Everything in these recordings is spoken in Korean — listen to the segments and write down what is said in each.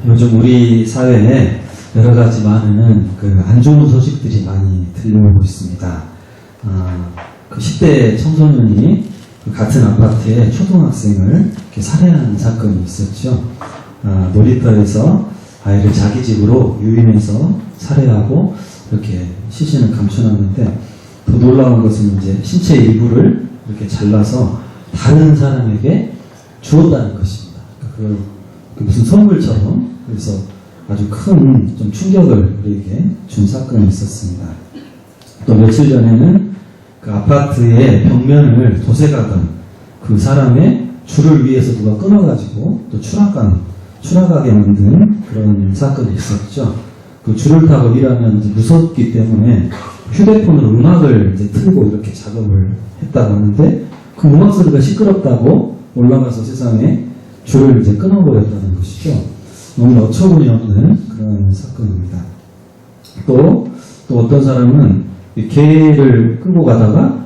요즘 우리 사회에 여러 가지 많은 안 좋은 소식들이 많이 들려오고 있습니다. 그 10대 청소년이 같은 아파트에 초등학생을 이렇게 살해한 사건이 있었죠. 놀이터에서 아이를 자기 집으로 유인해서 살해하고 이렇게 시신을 감춰놨는데, 더 놀라운 것은 이제 신체 일부를 이렇게 잘라서 다른 사람에게 주었다는 것입니다. 그 무슨 선물처럼. 그래서 아주 큰 좀 충격을 우리에게 준 사건이 있었습니다. 또 며칠 전에는 그 아파트의 벽면을 도색하던 그 사람의 줄을 위해서 누가 끊어가지고 또 추락하게 만든 그런 사건이 있었죠. 그 줄을 타고 일하면 이제 무섭기 때문에 휴대폰으로 음악을 이제 틀고 이렇게 작업을 했다고 하는데, 그 음악 소리가 시끄럽다고 올라가서 세상에 줄을 이제 끊어버렸다는 것이죠. 너무 어처구니 없는 그런 사건입니다. 또 어떤 사람은 개를 끌고 가다가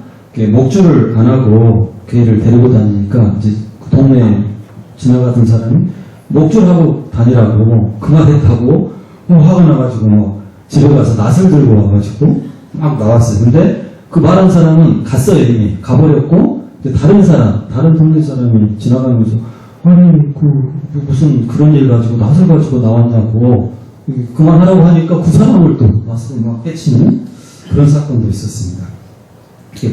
목줄을 안 하고 개를 데리고 다니니까 이제 그 동네에 지나가던 사람이 목줄하고 다니라고 그 말에 타고 화가 나가지고 집에 가서 낫을 들고 와가지고 막 나왔어요. 근데 그 말한 사람은 갔어요. 이미 가버렸고, 다른 동네 사람이 지나가면서 아니 무슨 그런 일 가지고 낫을 가지고 나왔냐고 그만하라고 하니까 그 사람을 또 낫을 막 해치는 그런 사건도 있었습니다.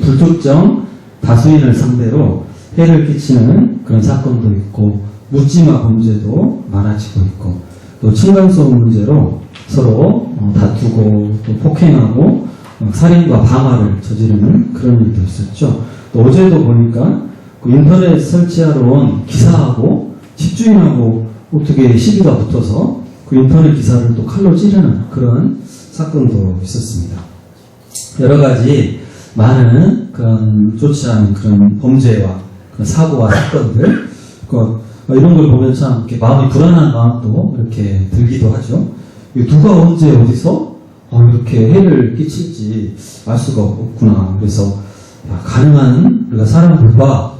불특정 다수인을 상대로 해를 끼치는 그런 사건도 있고, 묻지마 범죄도 많아지고 있고, 또 층간소음 문제로 서로 다투고 또 폭행하고 살인과 방화를 저지르는 그런 일도 있었죠. 또 어제도 보니까 그 인터넷 설치하러 온 기사하고 집주인하고 어떻게 시비가 붙어서 그 인터넷 기사를 또 칼로 찌르는 그런 사건도 있었습니다. 여러 가지 많은 그런 좋지 않은 그런 범죄와 그런 사고와 사건들, 이런 걸 보면 참 이렇게 마음이 불안한 마음도 이렇게 들기도 하죠. 누가 언제 어디서 이렇게 해를 끼칠지 알 수가 없구나. 그래서 가능한 우리가 사람들과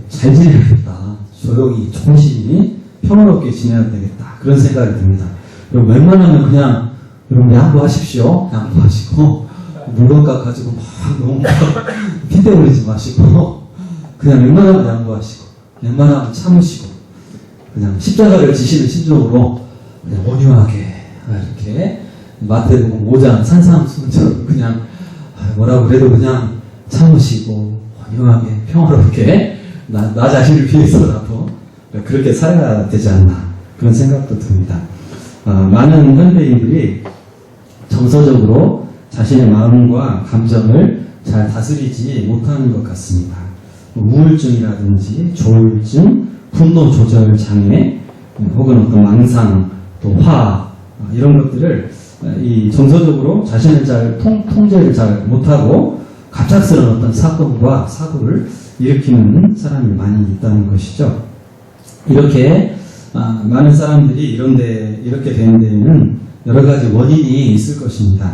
잘 지내야겠다. 조용히 정신이 평화롭게 지내야 되겠다. 그런 생각이 듭니다. 그럼 웬만하면 그냥 여러분 양보하십시오. 양보하시고 물건값 가지고 막 너무 핏대버리지 마시고 그냥 웬만하면 양보하시고 웬만하면 참으시고 그냥 십자가를 지시는 심정으로 그냥 온유하게 이렇게 마태복음 5장 산상수훈처럼 그냥 뭐라고 그래도 그냥 참으시고 온유하게 평화롭게 나 자신을 위해서라도 그렇게 살아야 되지 않나, 그런 생각도 듭니다. 많은 현대인들이 정서적으로 자신의 마음과 감정을 잘 다스리지 못하는 것 같습니다. 우울증이라든지 조울증, 분노 조절 장애, 혹은 어떤 망상, 또 화, 이런 것들을 이 정서적으로 자신을 잘 통제를 잘 못하고 갑작스러운 어떤 사건과 사고를 일으키는 사람이 많이 있다는 것이죠. 이렇게 많은 사람들이 이렇게 되는 데에는 여러 가지 원인이 있을 것입니다.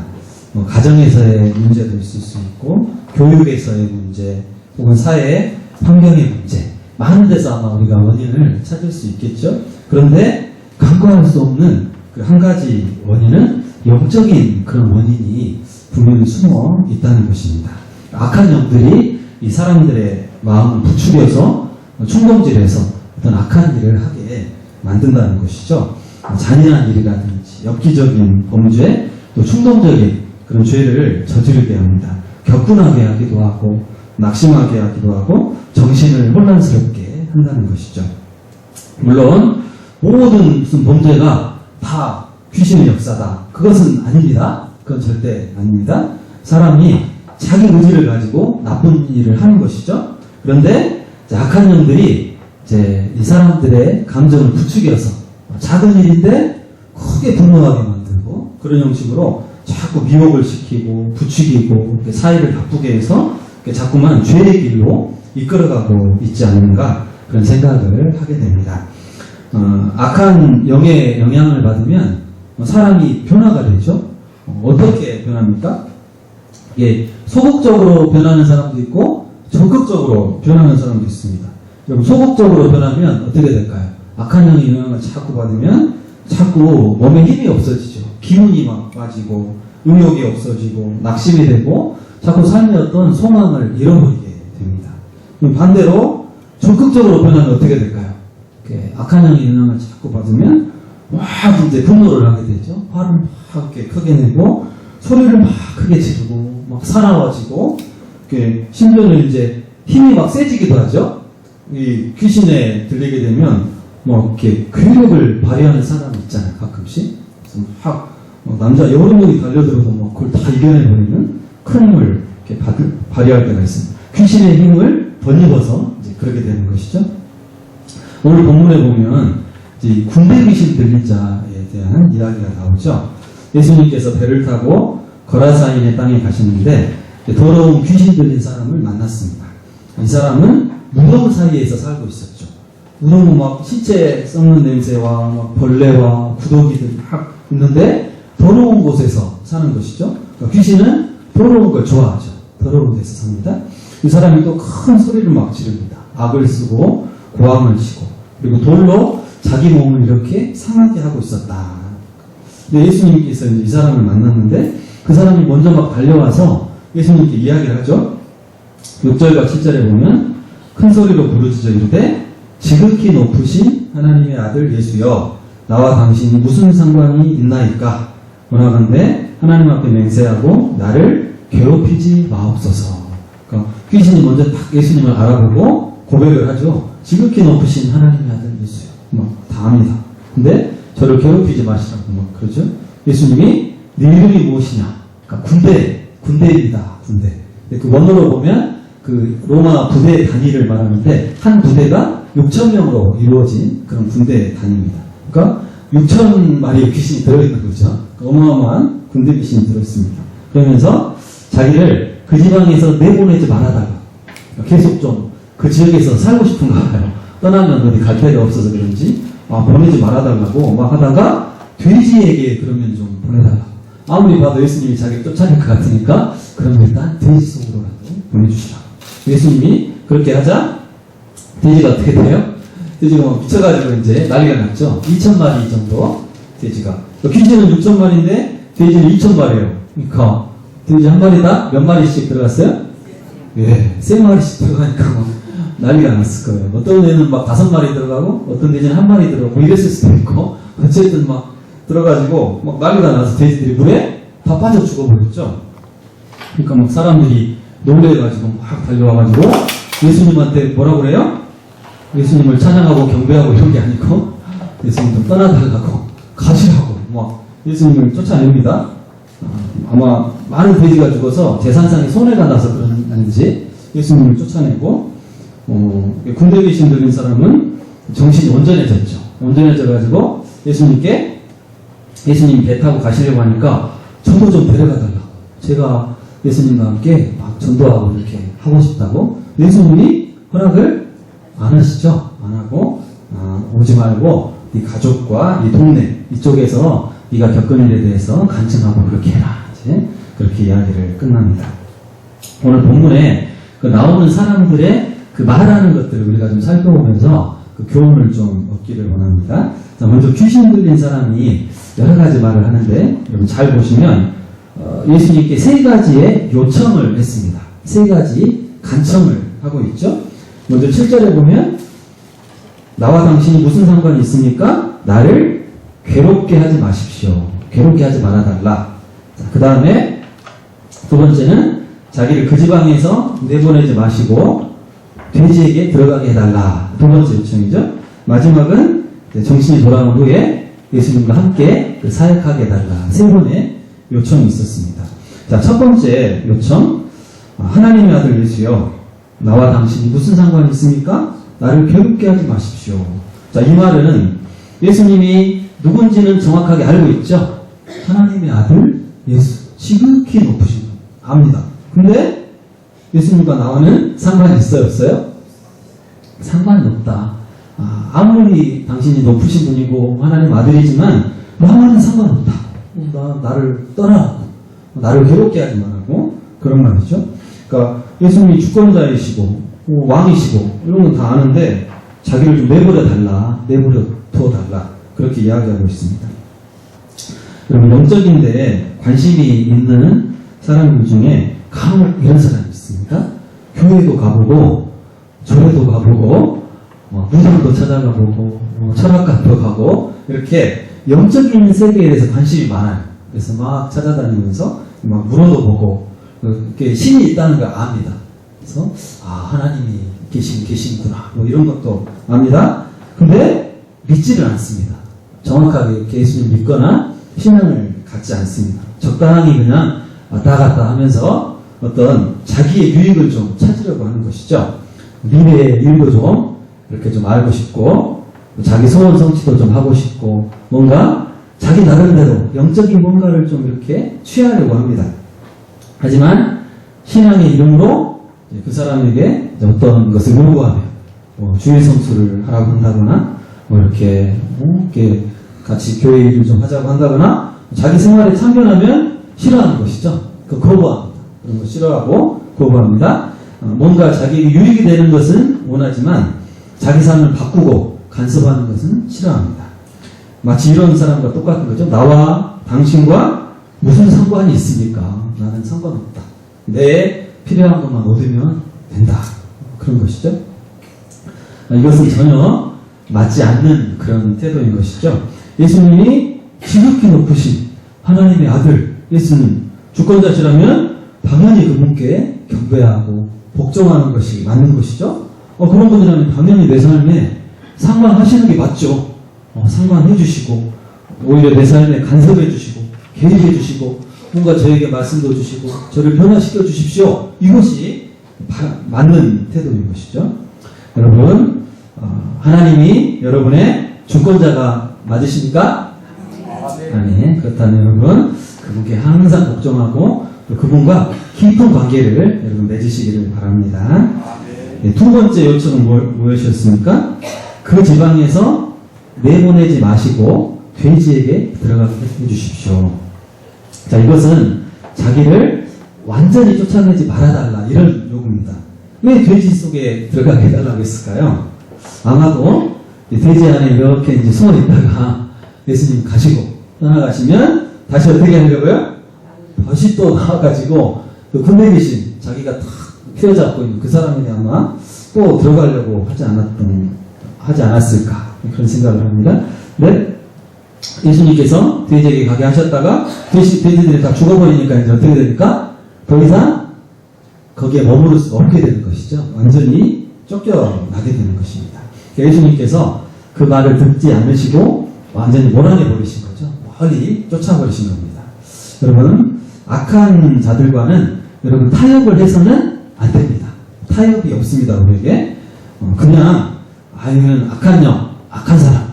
가정에서의 문제도 있을 수 있고, 교육에서의 문제, 혹은 사회 환경의 문제, 많은 데서 아마 우리가 원인을 찾을 수 있겠죠. 그런데 간과할 수 없는 그 한 가지 원인은 영적인 그런 원인이 분명히 숨어 있다는 것입니다. 악한 영들이 이 사람들의 마음을 부추겨서 충동질해서 어떤 악한 일을 하게 만든다는 것이죠. 잔인한 일이라든지 엽기적인 범죄, 또 충동적인 그런 죄를 저지르게 합니다. 격분하게 하기도 하고 낙심하게 하기도 하고 정신을 혼란스럽게 한다는 것이죠. 물론 모든 무슨 범죄가 다 귀신의 역사다, 그것은 아닙니다. 그건 절대 아닙니다. 사람이 자기 의지를 가지고 나쁜 일을 하는 것이죠. 그런데 악한 영들이 이 사람들의 감정을 부추겨서 작은 일인데 크게 분노하게 만들고, 그런 형식으로 자꾸 미혹을 시키고 부추기고 사이를 바쁘게 해서 자꾸만 죄의 길로 이끌어가고 있지 않는가, 그런 생각을 하게 됩니다. 악한 영의 영향을 받으면 사람이 변화가 되죠. 어떻게 변합니까? 소극적으로 변하는 사람도 있고 적극적으로 변하는 사람도 있습니다. 여러분, 소극적으로 변하면 어떻게 될까요? 악한 영의 영향을 자꾸 받으면 자꾸 몸에 힘이 없어지죠. 기운이 막 빠지고 의욕이 없어지고 낙심이 되고 자꾸 삶의 어떤 소망을 잃어버리게 됩니다. 그럼 반대로 적극적으로 변하면 어떻게 될까요? 악한 영의 영향을 자꾸 받으면 막 이제 분노를 하게 되죠. 화를 막 이렇게 크게 내고 소리를 막 크게 지르고 막 사나워지고 심지어는 이제 힘이 막 세지기도 하죠. 이 귀신에 들리게 되면 뭐 이렇게 괴력을 발휘하는 사람이 있잖아요. 가끔씩 그래서 막 남자 여러 명이 달려들어도 막 그걸 다 이겨내버리는 큰 힘을 이렇게 발휘할 때가 있습니다. 귀신의 힘을 덧입어서 이제 그렇게 되는 것이죠. 오늘 본문에 보면 이제 군대 귀신 들린 자에 대한 이야기가 나오죠. 예수님께서 배를 타고 거라사인의 땅에 가시는데 더러운 귀신 들린 사람을 만났습니다. 이 사람은 무덤 사이에서 살고 있었죠. 무덤은 막 시체 썩는 냄새와 막 벌레와 구더기들이 막 있는데 더러운 곳에서 사는 것이죠. 그러니까 귀신은 더러운 걸 좋아하죠. 더러운 데서 삽니다. 이 사람이 또 큰 소리를 막 지릅니다. 악을 쓰고 고함을 치고 그리고 돌로 자기 몸을 이렇게 상하게 하고 있었다. 근데 예수님께서 이 사람을 만났는데 그 사람이 먼저 막 달려와서 예수님께 이야기를 하죠. 6절과 7절에 보면 큰 소리로 부르짖어 이르되 지극히 높으신 하나님의 아들 예수여 나와 당신이 무슨 상관이 있나이까 원하건대 하나님 앞에 맹세하고 나를 괴롭히지 마옵소서. 그러니까 귀신이 먼저 딱 예수님을 알아보고 고백을 하죠. 지극히 높으신 하나님의 아들 예수여 다 압니다. 근데 저를 괴롭히지 마시라고 그러죠. 예수님이 네 이름이 무엇이냐? 그러니까 군대입니다. 군대. 그 원어로 보면 그 로마 부대 단위를 말하는데 한 부대가 6,000명으로 이루어진 그런 군대 단위입니다. 그러니까 6,000마리의 귀신이 들어있는 거죠. 어마어마한 군대 귀신이 들어있습니다. 그러면서 자기를 그 지방에서 내보내지 말아달라. 계속 좀 그 지역에서 살고 싶은가 봐요. 떠나면 어디 갈 데가 없어서 그런지 보내지 말아달라고 막 하다가 돼지에게 그러면 좀 보내달라. 아무리 봐도 예수님이 자기를 쫓아낼 것 같으니까 그럼 일단 돼지 속으로라도 보내주시라. 예수님이 그렇게 하자 돼지가 어떻게 돼요? 돼지가 막 미쳐가지고 이제 난리가 났죠. 2,000마리 정도 돼지가. 귀신은 6,000마리인데 돼지는 2,000마리예요. 그러니까 돼지 한 마리당 몇 마리씩 들어갔어요? 예, 3마리씩 들어가니까 막 난리가 났을 거예요. 어떤 애는 막 5마리 들어가고 어떤 돼지는 1마리 들어가고 이랬을 수도 있고 어쨌든 막 들어가지고 막 난리가 나서 돼지들이 물에 다 빠져 죽어버렸죠. 그러니까 막 사람들이 놀래가지고 막 달려와가지고 예수님한테 뭐라고 그래요? 예수님을 찬양하고 경배하고 이런 게 아니고 예수님 좀 떠나달라고 가시라고 막 예수님을 쫓아냅니다. 아마 많은 돼지가 죽어서 재산상에 손해가 나서 그러는지 예수님을 쫓아내고 군대 귀신 들린 사람은 정신이 온전해졌죠. 온전해져가지고 예수님 배 타고 가시려고 하니까 저도 좀 데려가달라고. 제가 예수님과 함께 막 전도하고 이렇게 하고 싶다고. 예수님이 허락을 안 하시죠. 안 하고 오지 말고 네 가족과 네 동네 이쪽에서 네가 겪은 일에 대해서 간증하고 그렇게 해라. 이제 그렇게 이야기를 끝납니다. 오늘 본문에 그 나오는 사람들의 그 말하는 것들을 우리가 좀 살펴보면서 그 교훈을 좀 얻기를 원합니다. 자, 먼저 귀신 들린 사람이 여러 가지 말을 하는데 여러분 잘 보시면 예수님께 3가지의 요청을 했습니다. 3가지 간청을 하고 있죠. 먼저 7절에 보면 나와 당신이 무슨 상관이 있습니까? 나를 괴롭게 하지 마십시오. 괴롭게 하지 말아달라. 그 다음에 두 번째는 자기를 그 지방에서 내보내지 마시고 돼지에게 들어가게 해달라. 두 번째 요청이죠. 마지막은 정신이 돌아온 후에 예수님과 함께 사역하게 해달라. 3번의 요청이 있었습니다. 자, 첫 번째 요청. 하나님의 아들 예수여 나와 당신이 무슨 상관이 있습니까? 나를 괴롭게 하지 마십시오. 자, 이 말은 예수님이 누군지는 정확하게 알고 있죠. 하나님의 아들 예수. 지극히 높으신 분. 압니다. 근데 예수님과 나와는 상관이 있어요? 없어요? 상관이 없다. 아무리 당신이 높으신 분이고 하나님 아들이지만 나와는 상관없다. 나를 떠나라고. 나를 괴롭게 하지 말라고. 그런 말이죠. 그러니까 예수님이 주권자이시고 왕이시고 이런 건 다 아는데 자기를 좀 내버려 둬 달라. 그렇게 이야기하고 있습니다. 여러분, 영적인데 관심이 있는 사람들 중에 간혹 이런 사람이 있습니다. 교회도 가보고, 절에도 가보고, 무당도 찾아가보고, 철학관도 가고, 이렇게 영적인 세계에 대해서 관심이 많아요. 그래서 막 찾아다니면서 막 물어도 보고, 이렇게 신이 있다는 걸 압니다. 그래서, 하나님이 계시구나. 뭐 이런 것도 압니다. 근데 믿지를 않습니다. 정확하게 예수님 믿거나 신앙을 갖지 않습니다. 적당히 그냥 왔다 갔다 하면서 어떤 자기의 유익을 좀 찾으려고 하는 것이죠. 미래의 일도 좀 이렇게 좀 알고 싶고, 자기 소원 성취도 좀 하고 싶고, 뭔가 자기 나름대로 영적인 뭔가를 좀 이렇게 취하려고 합니다. 하지만 신앙의 이름으로 그 사람에게 어떤 것을 요구하며 주일 성수를 하라고 한다거나 이렇게 같이 교회 일을 좀 하자고 한다거나 자기 생활에 참견하면 싫어하는 것이죠. 거부합니다. 그런 거 싫어하고 거부합니다. 뭔가 자기에게 유익이 되는 것은 원하지만 자기 삶을 바꾸고 간섭하는 것은 싫어합니다. 마치 이런 사람과 똑같은 거죠. 나와 당신과 무슨 상관이 있습니까? 나는 상관없다. 내 필요한 것만 얻으면 된다. 그런 것이죠. 이것은 전혀 맞지 않는 그런 태도인 것이죠. 예수님이 지극히 높으신 하나님의 아들 예수님 주권자시라면 당연히 그분께 경배하고 복종하는 것이 맞는 것이죠. 그런 분이라면 당연히 내 삶에 상관하시는 게 맞죠. 상관해 주시고 오히려 내 삶에 간섭해 주시고 개입해 주시고 뭔가 저에게 말씀도 주시고 저를 변화시켜 주십시오. 이것이 맞는 태도인 것이죠. 여러분, 하나님이 여러분의 주권자가 맞으십니까? 아멘. 그렇다면 여러분 그분께 항상 복종하고 그분과 깊은 관계를 여러분 맺으시기를 바랍니다. 네, 두 번째 요청은 무엇이었습니까? 그 지방에서 내보내지 마시고 돼지에게 들어가게 해주십시오. 자, 이것은 자기를 완전히 쫓아내지 말아달라 이런 요구입니다. 왜 돼지 속에 들어가게 해달라고 했을까요? 아마도 돼지 안에 이렇게 이제 숨어 있다가 예수님 가시고 떠나가시면 다시 어떻게 하려고요? 다시 또 나와가지고 그 군대 계신 자기가 탁 휘어잡고 있는 그 사람이 아마 또 들어가려고 하지 않았을까 그런 생각을 합니다. 네? 예수님께서 돼지에게 가게 하셨다가 돼지들이 다 죽어버리니까 이제 어떻게 됩니까? 더 이상 거기에 머무를 수 없게 되는 것이죠. 완전히 쫓겨나게 되는 것입니다. 예수님께서 그 말을 듣지 않으시고 완전히 몰아내 버리신 거죠. 멀리 쫓아버리신 겁니다. 여러분, 악한 자들과는 여러분 타협을 해서는 안 됩니다. 타협이 없습니다. 우리에게 그냥 이건 악한 영, 악한 사람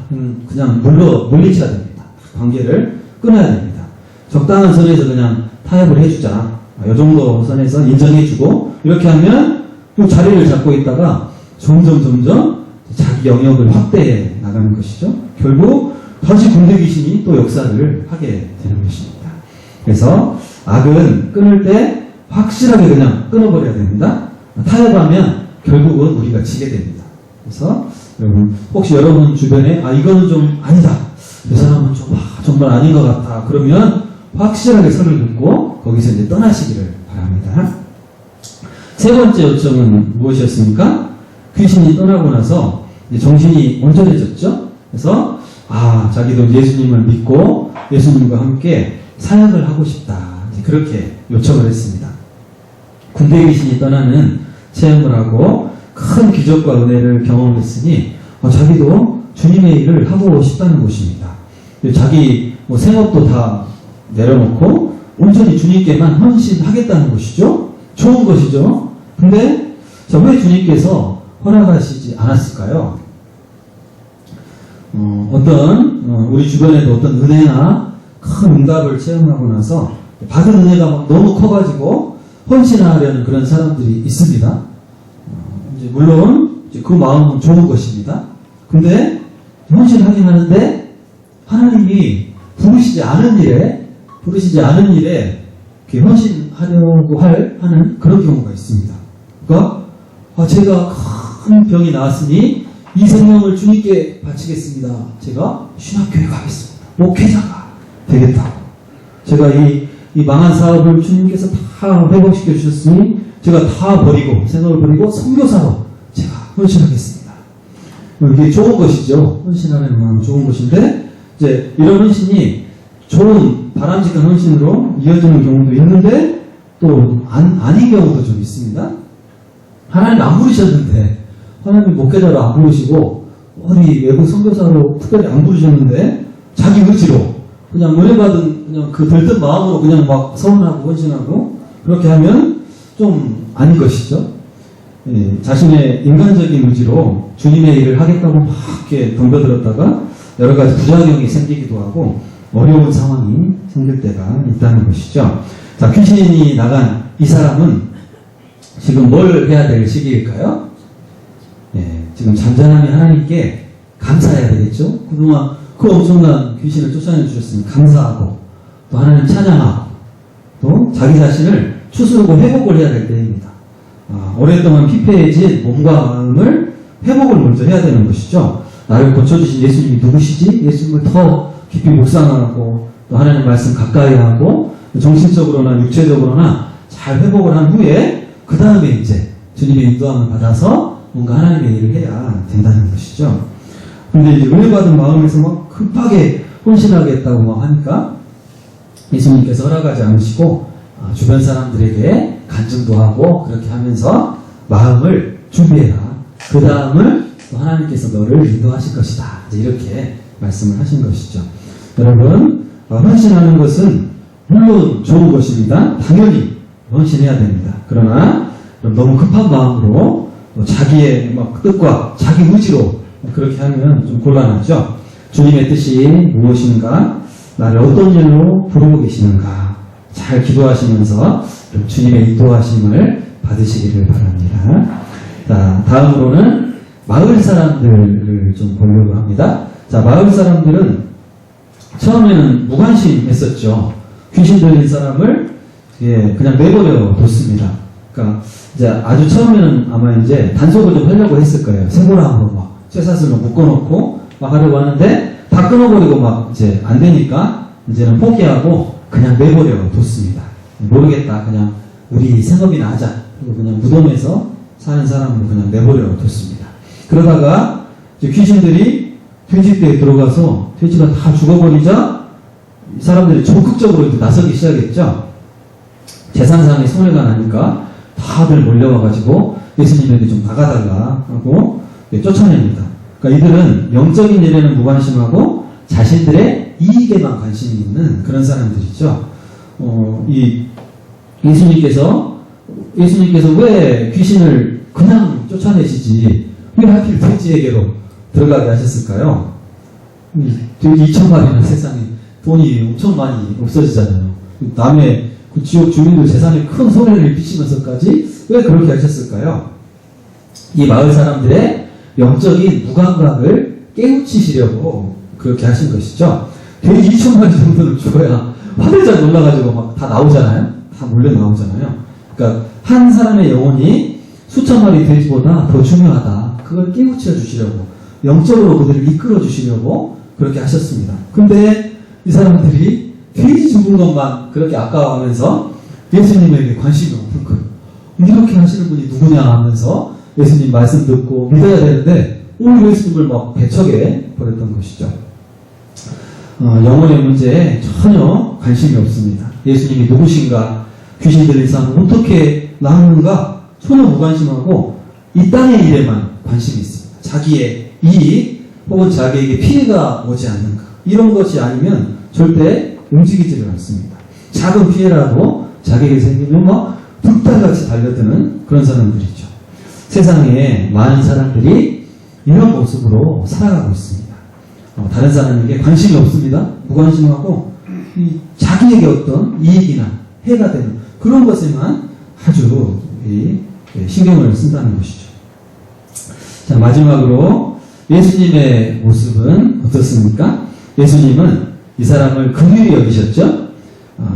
그냥 물리쳐야 됩니다. 관계를 끊어야 됩니다. 적당한 선에서 그냥 타협을 해주자. 이 정도 선에서 인정해주고 이렇게 하면 또 자리를 잡고 있다가 점점 자기 영역을 확대해 나가는 것이죠. 결국 다시 군대 귀신이 또 역사를 하게 되는 것입니다. 그래서 악은 끊을 때 확실하게 그냥 끊어버려야 됩니다. 타협하면 결국은 우리가 지게 됩니다. 그래서 여러분 혹시 여러분 주변에 이거는 좀 아니다. 이 사람은 좀 정말 아닌 것 같다. 그러면 확실하게 선을 긋고 거기서 이제 떠나시기를 바랍니다. 세 번째 요청은 무엇이었습니까? 귀신이 떠나고 나서 이제 정신이 온전해졌죠. 그래서 자기도 예수님을 믿고 예수님과 함께 사역을 하고 싶다. 그렇게 요청을 했습니다. 군대 귀신이 떠나는 체험을 하고 큰 기적과 은혜를 경험했으니 자기도 주님의 일을 하고 싶다는 것입니다. 자기 생업도 다 내려놓고 온전히 주님께만 헌신하겠다는 것이죠. 좋은 것이죠. 근데 왜 주님께서 허락하시지 않았을까요? 우리 주변에도 어떤 은혜나 큰 응답을 체험하고 나서 받은 은혜가 너무 커가지고 헌신하려는 그런 사람들이 있습니다. 물론 그 마음은 좋은 것입니다. 근데 헌신하긴 하는데 하나님이 부르시지 않은 일에 헌신하려고 하는 그런 경우가 있습니다. 그러니까 제가 큰 병이 나왔으니 이 생명을 주님께 바치겠습니다. 제가 신학교에 가겠습니다. 목회자가 되겠다고. 제가 이 망한 사업을 주님께서 다 회복시켜 주셨으니 제가 다 버리고 생업을 버리고 선교사로 제가 헌신하겠습니다. 이게 좋은 것이죠. 헌신하는 마음은 좋은 것인데 이제 이런 헌신이 좋은 바람직한 헌신으로 이어지는 경우도 있는데 또 아닌 경우도 좀 있습니다. 하나님 안 부르셨는데 하나님 목회자로 안 부르시고 어디 외국 선교사로 특별히 안 부르셨는데 자기 의지로 그냥 은혜 받은 그냥 그 들뜬 마음으로 그냥 막 서운하고 헌신하고 그렇게 하면 좀 아닌 것이죠. 예, 자신의 인간적인 의지로 주님의 일을 하겠다고 막 이렇게 덤벼들었다가 여러 가지 부작용이 생기기도 하고 어려운 상황이 생길 때가 있다는 것이죠. 자, 귀신이 나간 이 사람은 지금 뭘 해야 될 시기일까요? 예, 지금 잠잠하니 하나님께 감사해야 되겠죠? 그동안 그 엄청난 귀신을 쫓아내 주셨으니 감사하고 또 하나님 찬양하고 또 자기 자신을 추스르고 회복을 해야 될 때입니다. 오랫동안 피폐해진 몸과 마음을 회복을 먼저 해야 되는 것이죠. 나를 고쳐주신 예수님이 누구시지? 예수님을 더 깊이 묵상하고 또 하나님 말씀 가까이 하고 정신적으로나 육체적으로나 잘 회복을 한 후에 그 다음에 이제 주님의 인도함을 받아서 뭔가 하나님의 일을 해야 된다는 것이죠. 근데 이제 은혜 받은 마음에서 막 급하게 헌신하겠다고 막 하니까 예수님께서 허락하지 않으시고 주변 사람들에게 간증도 하고 그렇게 하면서 마음을 준비해라. 그 다음을 또 하나님께서 너를 인도하실 것이다. 이제 이렇게 말씀을 하신 것이죠. 여러분, 헌신하는 것은 물론 좋은 것입니다. 당연히 헌신해야 됩니다. 그러나 너무 급한 마음으로 자기의 막 뜻과 자기 의지로 그렇게 하면 좀 곤란하죠. 주님의 뜻이 무엇인가? 나를 어떤 일로 부르고 계시는가? 잘 기도하시면서 주님의 인도하심을 받으시기를 바랍니다. 자, 다음으로는 마을 사람들을 좀 보려고 합니다. 자, 마을 사람들은 처음에는 무관심했었죠. 귀신 들린 사람을 그냥 내버려 뒀습니다. 그러니까 이제 아주 처음에는 아마 이제 단속을 좀 하려고 했을 거예요. 세고랑으로 막 쇠사슬로 묶어놓고 막 하려고 하는데 다 끊어버리고 막 이제 안 되니까 이제는 포기하고 그냥 내버려 뒀습니다. 모르겠다. 그냥 우리 생업이나 하자. 그리고 그냥 무덤에서 사는 사람으로 그냥 내버려 뒀습니다. 그러다가 이제 귀신들이 돼지떼에 들어가서 돼지가 다 죽어버리자 이 사람들이 적극적으로 이제 나서기 시작했죠. 재산상의 손해가 나니까 다들 몰려와가지고 예수님에게 좀 나가달라 하고 쫓아냅니다. 그러니까 이들은 영적인 일에는 무관심하고 자신들의 이익에만 관심이 있는 그런 사람들이죠. 이 예수님께서 왜 귀신을 그냥 쫓아내시지 왜 하필 돼지에게로 들어가게 하셨을까요? 돼지 2,000마리나 세상에 돈이 엄청 많이 없어지잖아요. 남의 그 지역 주민들 재산에 큰 손해를 입히시면서까지 왜 그렇게 하셨을까요? 이 마을 사람들의 영적인 무감각을 깨우치시려고 그렇게 하신 것이죠. 돼지 2,000마리 정도는 죽어야 화들짝 놀라가지고 막 다 나오잖아요. 다 몰려 나오잖아요. 그러니까 한 사람의 영혼이 수천 마리 돼지보다 더 중요하다. 그걸 깨우쳐 주시려고 영적으로 그들을 이끌어 주시려고 그렇게 하셨습니다. 근데 이 사람들이 돼지 죽은 것만 그렇게 아까워하면서 예수님에게 관심이 없는 거예요. 이렇게 하시는 분이 누구냐 하면서 예수님 말씀 듣고 믿어야 되는데 오히려 예수님을 막 배척해 버렸던 것이죠. 영혼의 문제에 전혀 관심이 없습니다. 예수님이 누구신가, 귀신 들린 사람은 어떻게 나았는가 전혀 무관심하고 이 땅의 일에만 관심이 있습니다. 자기의 이익 혹은 자기에게 피해가 오지 않는가 이런 것이 아니면 절대 움직이지를 않습니다. 작은 피해라도 자기에게 생기면 막 불달같이 달려드는 그런 사람들이죠. 세상에 많은 사람들이 이런 모습으로 살아가고 있습니다. 다른 사람에게 관심이 없습니다. 무관심하고 자기에게 어떤 이익이나 해가 되는 그런 것에만 아주 신경을 쓴다는 것이죠. 자, 마지막으로 예수님의 모습은 어떻습니까? 예수님은 이 사람을 긍휼히 여기셨죠?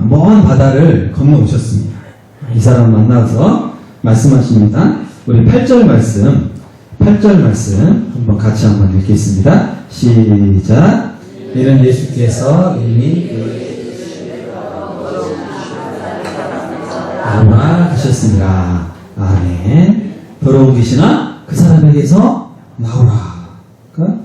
먼 바다를 건너오셨습니다. 이 사람 만나서 말씀하십니다. 우리 8절 말씀 8절 말씀 한번 같이 한번 읽겠습니다. 시작. 이는 예수께서 이미 나오라 하셨습니다. 아멘. 더러운 귀신아 그 사람에게서 나오라. 그러니까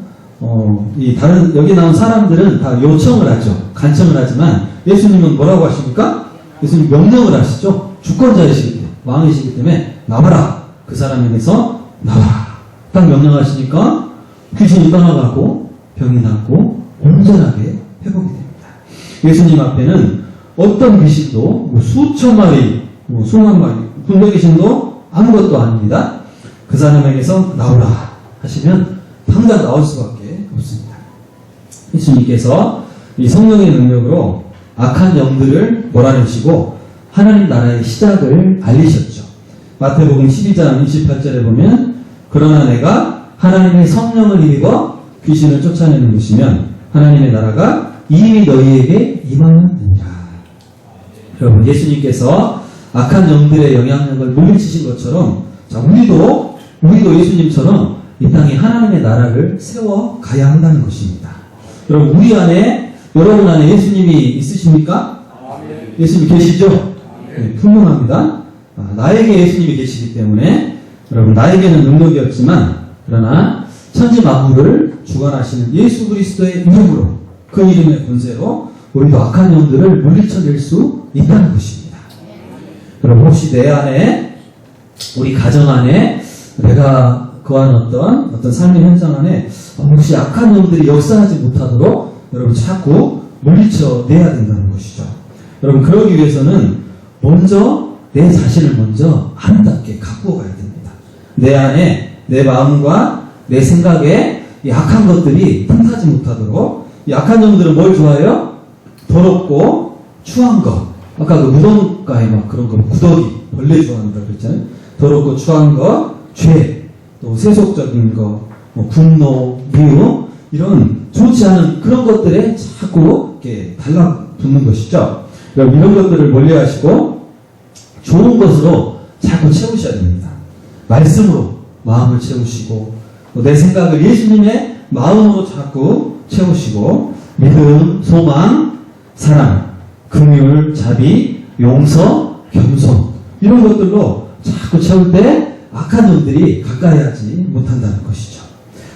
이 다른 여기 나온 사람들은 다 요청을 하죠. 간청을 하지만 예수님은 뭐라고 하십니까? 예수님 명령을 하시죠. 주권자이시기 때문에 왕이시기 때문에 나와라. 그 사람에게서 나와라. 딱 명령하시니까 귀신이 떠나가고 병이 낫고 온전하게 회복이 됩니다. 예수님 앞에는 어떤 귀신도 뭐 수천 마리, 뭐 수만 마리, 군대 귀신도 아무것도 아닙니다. 그 사람에게서 나오라 하시면 당장 나올 수밖에 없습니다. 예수님께서 이 성령의 능력으로 악한 영들을 몰아내시고 하나님 나라의 시작을 알리셨죠. 마태복음 12장 28절에 보면 그러나 내가 하나님의 성령을 입어 귀신을 쫓아내는 것이면 하나님의 나라가 이미 너희에게 임하느니라. 여러분 예수님께서 악한 영들의 영향력을 물리치신 것처럼 자, 우리도 예수님처럼 이 땅에 하나님의 나라를 세워 가야 한다는 것입니다. 여러분 우리 안에 여러분 안에 예수님이 있으십니까? 예수님이 계시죠? 네, 분명합니다. 나에게 예수님이 계시기 때문에 여러분 나에게는 능력이 없지만 그러나 천지 만물을 주관하시는 예수 그리스도의 이름으로 그 이름의 권세로 우리도 악한 영들을 물리쳐낼 수 있다는 것입니다. 여러분 혹시 내 안에 우리 가정 안에 내가 거한 어떤 삶의 현장 안에 혹시 악한 영들이 역사하지 못하도록 여러분 자꾸 물리쳐내야 된다는 것이죠. 여러분 그러기 위해서는 먼저 내 자신을 먼저 아름답게 가꾸어 가야 됩니다. 내 안에 내 마음과 내 생각에 이 악한 것들이 틈타지 못하도록 이 악한 영들은 뭘 좋아해요? 더럽고 추한 것. 아까 그 무덤가에 막 그런 거 구더기 벌레 좋아한다고 그랬잖아요. 더럽고 추한 것, 죄, 또 세속적인 것, 뭐 분노, 미움 이런 좋지 않은 그런 것들에 자꾸 이렇게 달라붙는 것이죠. 이런 것들을 멀리하시고 좋은 것으로 자꾸 채우셔야 됩니다. 말씀으로 마음을 채우시고 내 생각을 예수님의 마음으로 자꾸 채우시고 믿음, 소망, 사랑, 긍휼, 자비, 용서, 겸손 이런 것들로 자꾸 채울 때 악한 영들이 가까이 하지 못한다는 것이죠.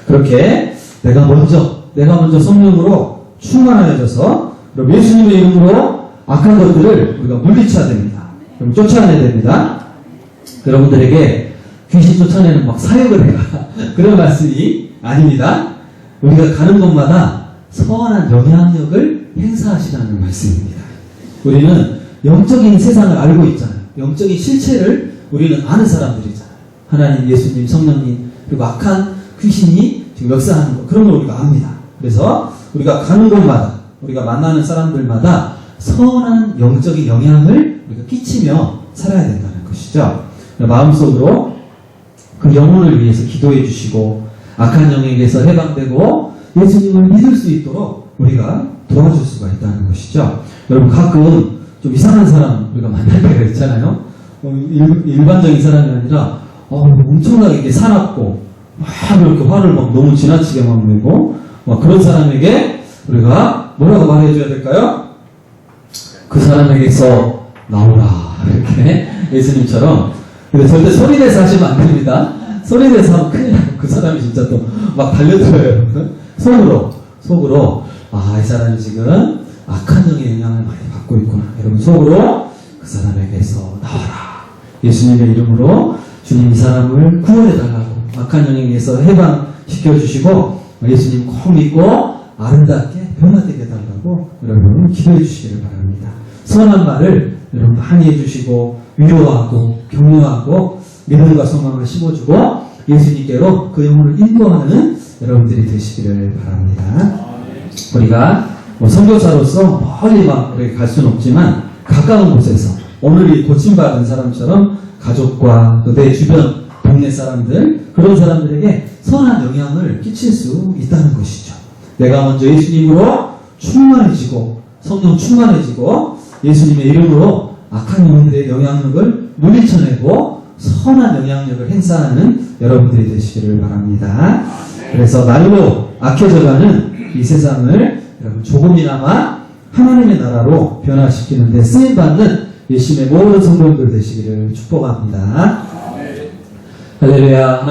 그렇게 내가 먼저 성령으로 충만하여져서 예수님의 이름으로 악한 것들을 우리가 물리쳐야 됩니다. 그럼 쫓아내야 됩니다. 여러분들에게 귀신 쫓아내는 막 사역을 해라 그런 말씀이 아닙니다. 우리가 가는 곳마다 선한 영향력을 행사하시라는 말씀입니다. 우리는 영적인 세상을 알고 있잖아요. 영적인 실체를 우리는 아는 사람들이잖아요. 하나님, 예수님, 성령님 그리고 악한 귀신이 지금 역사하는 것 그런 걸 우리가 압니다. 그래서 우리가 가는 곳마다 우리가 만나는 사람들마다 선한 영적인 영향을 우리가 끼치며 살아야 된다는 것이죠. 마음속으로 그 영혼을 위해서 기도해 주시고 악한 영에게서 해방되고 예수님을 믿을 수 있도록 우리가 도와줄 수가 있다는 것이죠. 여러분 가끔 좀 이상한 사람 우리가 만날 때가 있잖아요. 일반적인 사람이 아니라 엄청나게 이렇게 사납고 막 이렇게 화를 막 너무 지나치게 막 내고 막 그런 사람에게 우리가 뭐라고 말해줘야 될까요? 그 사람에게서 나오라 이렇게 예수님처럼. 근데 절대 소리내서 하시면 안 됩니다. 소리내서 하면 큰일 나요. 그 사람이 진짜 또 막 달려들어요. 속으로 이 사람이 지금 악한 영의 영향을 많이 받고 있구나. 여러분 속으로 그 사람에게서 나와라. 예수님의 이름으로 주님 이 사람을 구원해달라고 악한 영에게서 해방시켜주시고 예수님 꼭 믿고 아름답게 변화되게 해달라고 여러분 기도해 주시기를 바랍니다. 선한 말을 여러분 많이 해주시고 위로하고 격려하고 믿음과 소망을 심어주고 예수님께로 그 영혼을 인도하는 여러분들이 되시기를 바랍니다. 우리가 선교사로서 멀리 막 갈 수는 없지만 가까운 곳에서 오늘 이 고침받은 사람처럼 가족과 또 내 주변 동네 사람들 그런 사람들에게 선한 영향을 끼칠 수 있다는 것이죠. 내가 먼저 예수님으로 충만해지고 성령 충만해지고 예수님의 이름으로 악한 영혼들의 영향력을 물리쳐내고 선한 영향력을 행사하는 여러분들이 되시기를 바랍니다. 그래서 날로 악해져가는 이 세상을 여러분 조금이나마 하나님의 나라로 변화시키는 데 쓰임받는 예수님의 모든 성도들 되시기를 축복합니다. 할렐루야.